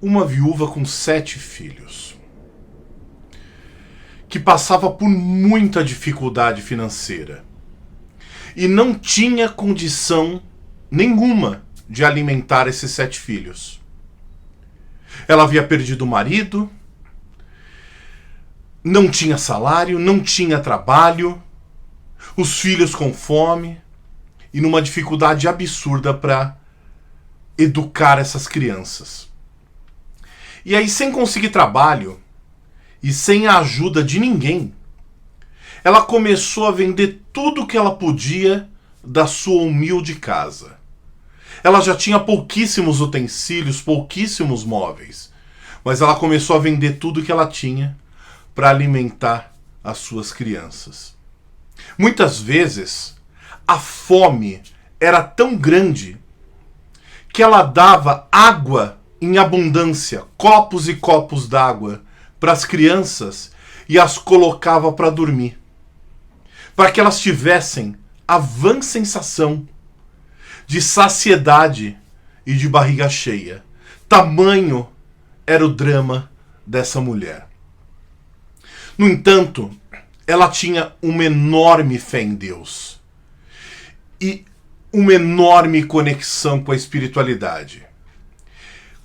uma viúva com 7 filhos, que passava por muita dificuldade financeira e não tinha condição nenhuma de alimentar esses 7 filhos. Ela havia perdido o marido, não tinha salário, não tinha trabalho, os filhos com fome e numa dificuldade absurda para educar essas crianças. E aí, sem conseguir trabalho e sem a ajuda de ninguém, ela começou a vender tudo que ela podia da sua humilde casa. Ela já tinha pouquíssimos utensílios, pouquíssimos móveis, mas ela começou a vender tudo que ela tinha para alimentar as suas crianças. Muitas vezes, a fome era tão grande que ela dava água em abundância, copos e copos d'água, para as crianças e as colocava para dormir, para que elas tivessem a vã sensação de saciedade e de barriga cheia. Tamanho era o drama dessa mulher. No entanto, ela tinha uma enorme fé em Deus e uma enorme conexão com a espiritualidade.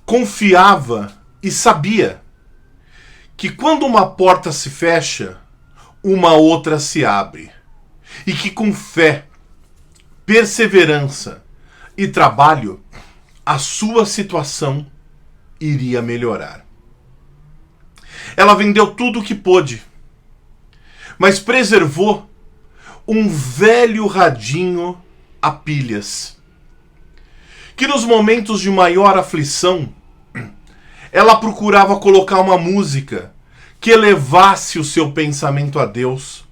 Confiava e sabia que quando uma porta se fecha, uma outra se abre. E que com fé, perseverança e trabalho, a sua situação iria melhorar. Ela vendeu tudo o que pôde, mas preservou um velho radinho a pilhas, que nos momentos de maior aflição, ela procurava colocar uma música que elevasse o seu pensamento a Deus.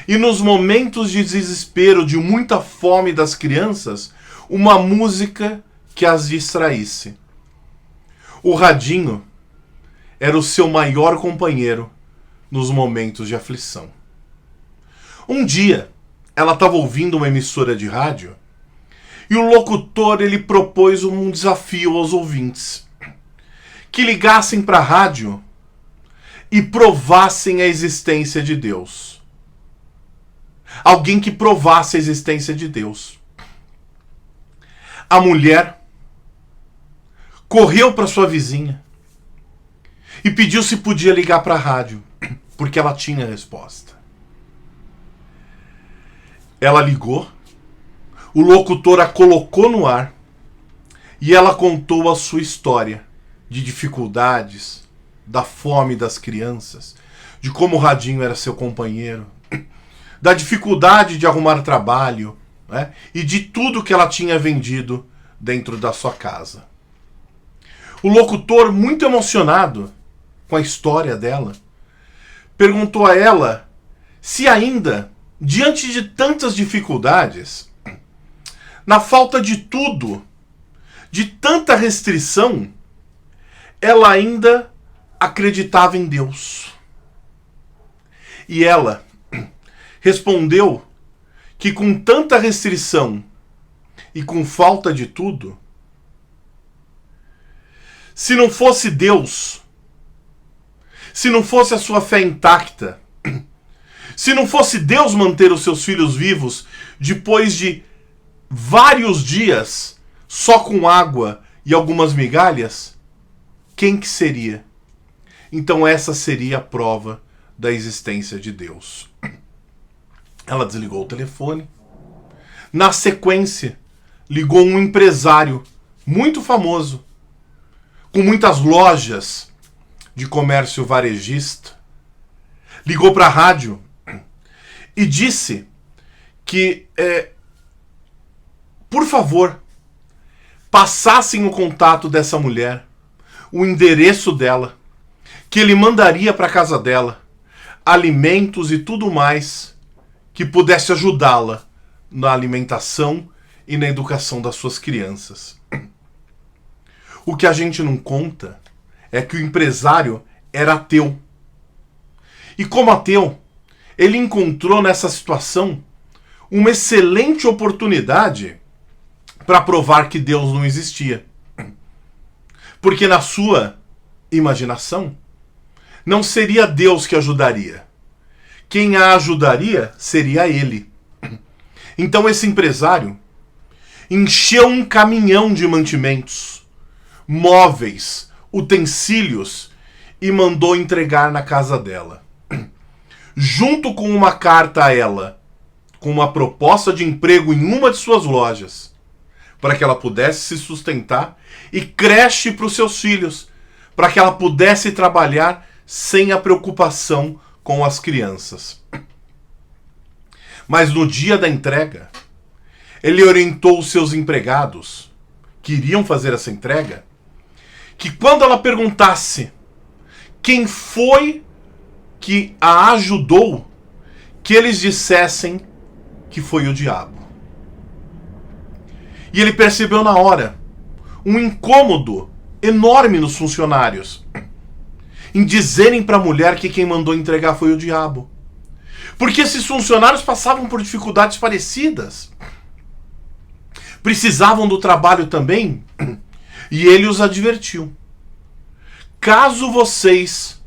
E nos momentos de desespero, de muita fome das crianças, uma música que as distraísse. O radinho era o seu maior companheiro nos momentos de aflição. Um dia, ela estava ouvindo uma emissora de rádio e o locutor ele propôs um desafio aos ouvintes, que ligassem para a rádio e provassem a existência de Deus. Alguém que provasse a existência de Deus. A mulher correu para sua vizinha e pediu se podia ligar para a rádio, porque ela tinha a resposta. Ela ligou, o locutor a colocou no ar e ela contou a sua história de dificuldades, da fome das crianças, de como o radinho era seu companheiro, da dificuldade de arrumar trabalho, né, e de tudo que ela tinha vendido dentro da sua casa. O locutor, muito emocionado com a história dela, perguntou a ela se ainda, diante de tantas dificuldades, na falta de tudo, de tanta restrição, ela ainda acreditava em Deus. E ela respondeu que com tanta restrição e com falta de tudo, se não fosse Deus, se não fosse a sua fé intacta, se não fosse Deus manter os seus filhos vivos depois de vários dias só com água e algumas migalhas, quem que seria? Então essa seria a prova da existência de Deus. Ela desligou o telefone. Na sequência, ligou um empresário muito famoso, com muitas lojas de comércio varejista. Ligou para a rádio e disse que, por favor, passassem o contato dessa mulher, o endereço dela, que ele mandaria para a casa dela alimentos e tudo mais que pudesse ajudá-la na alimentação e na educação das suas crianças. O que a gente não conta é que o empresário era ateu. E como ateu, ele encontrou nessa situação uma excelente oportunidade para provar que Deus não existia. Porque na sua imaginação, não seria Deus que ajudaria. Quem a ajudaria seria ele. Então esse empresário encheu um caminhão de mantimentos, móveis, utensílios e mandou entregar na casa dela. Junto com uma carta a ela, com uma proposta de emprego em uma de suas lojas, para que ela pudesse se sustentar, e creche para os seus filhos, para que ela pudesse trabalhar sem a preocupação com as crianças. Mas no dia da entrega, ele orientou os seus empregados, que iriam fazer essa entrega, que quando ela perguntasse quem foi que a ajudou, que eles dissessem que foi o diabo. E ele percebeu na hora um incômodo enorme nos funcionários em dizerem para a mulher que quem mandou entregar foi o diabo. Porque esses funcionários passavam por dificuldades parecidas. Precisavam do trabalho também. E ele os advertiu. Caso vocês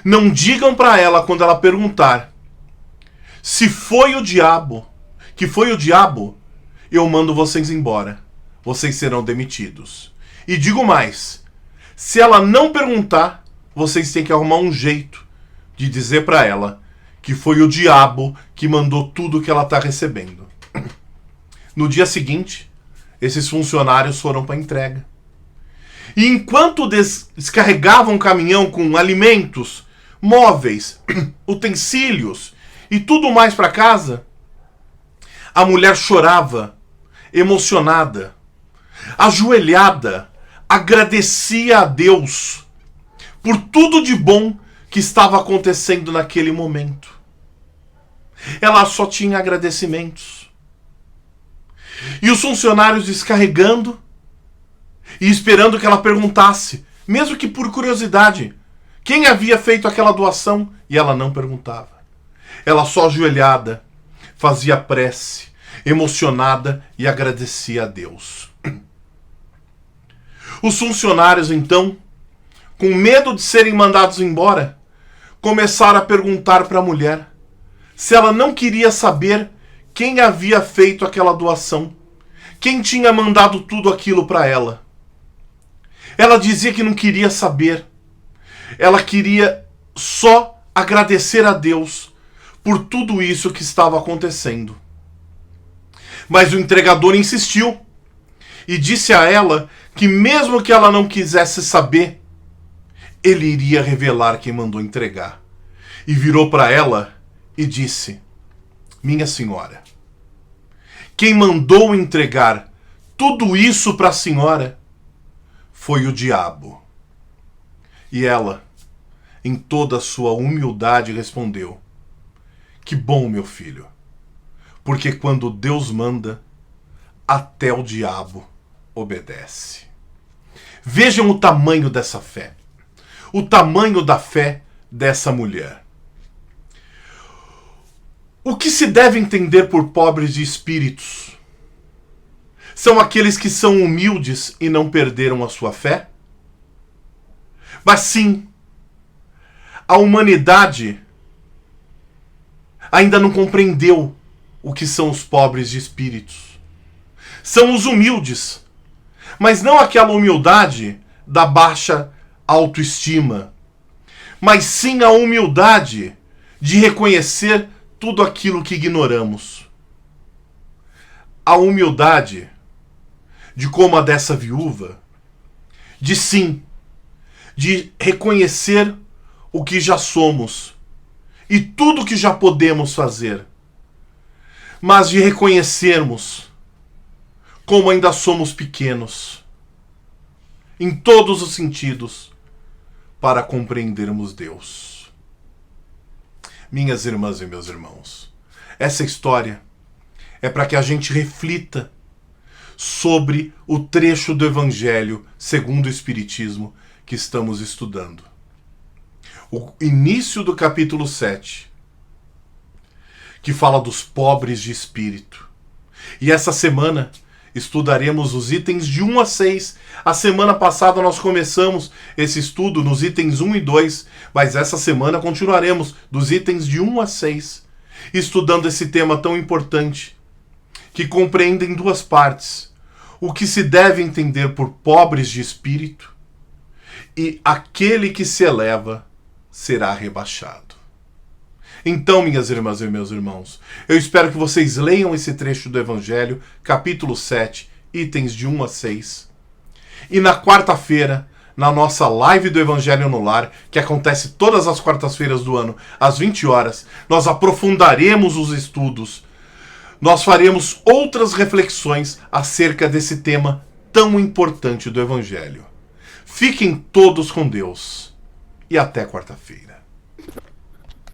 não digam para ela quando ela perguntar se foi o diabo, que foi o diabo, eu mando vocês embora. Vocês serão demitidos. E digo mais, se ela não perguntar, vocês têm que arrumar um jeito de dizer para ela que foi o diabo que mandou tudo que ela está recebendo. No dia seguinte, esses funcionários foram para a entrega. E enquanto descarregavam o caminhão com alimentos, móveis, utensílios e tudo mais para casa, a mulher chorava, emocionada, ajoelhada, agradecia a Deus por tudo de bom que estava acontecendo naquele momento. Ela só tinha agradecimentos. E os funcionários descarregando e esperando que ela perguntasse, mesmo que por curiosidade, quem havia feito aquela doação, e ela não perguntava. Ela só ajoelhada, fazia prece, emocionada e agradecia a Deus. Os funcionários, então, com medo de serem mandados embora, começaram a perguntar para a mulher se ela não queria saber quem havia feito aquela doação, quem tinha mandado tudo aquilo para ela. Ela dizia que não queria saber. Ela queria só agradecer a Deus por tudo isso que estava acontecendo. Mas o entregador insistiu e disse a ela que mesmo que ela não quisesse saber, ele iria revelar quem mandou entregar. E virou para ela e disse: minha senhora, quem mandou entregar tudo isso para a senhora foi o diabo. E ela, em toda a sua humildade, respondeu: que bom, meu filho, porque quando Deus manda, até o diabo obedece. Vejam o tamanho dessa fé, o tamanho da fé dessa mulher. O que se deve entender por pobres de espíritos? São aqueles que são humildes e não perderam a sua fé? Mas sim, a humanidade ainda não compreendeu o que são os pobres de espíritos. São os humildes, mas não aquela humildade da baixa autoestima, mas sim a humildade de reconhecer tudo aquilo que ignoramos. A humildade de como a dessa viúva, de reconhecer o que já somos e tudo que já podemos fazer, mas de reconhecermos como ainda somos pequenos, em todos os sentidos, para compreendermos Deus. Minhas irmãs e meus irmãos, essa história é para que a gente reflita sobre o trecho do Evangelho segundo o Espiritismo que estamos estudando. O início do capítulo 7, que fala dos pobres de espírito. E essa semana Estudaremos os itens de 1 a 6. A semana passada nós começamos esse estudo nos itens 1 e 2, mas essa semana continuaremos dos itens de 1 a 6, estudando esse tema tão importante, que compreende em duas partes: o que se deve entender por pobres de espírito e aquele que se eleva será rebaixado. Então, minhas irmãs e meus irmãos, eu espero que vocês leiam esse trecho do Evangelho, capítulo 7, itens de 1 a 6. E na quarta-feira, na nossa live do Evangelho no Lar, que acontece todas as quartas-feiras do ano, às 20 horas, nós aprofundaremos os estudos. Nós faremos outras reflexões acerca desse tema tão importante do Evangelho. Fiquem todos com Deus e até quarta-feira.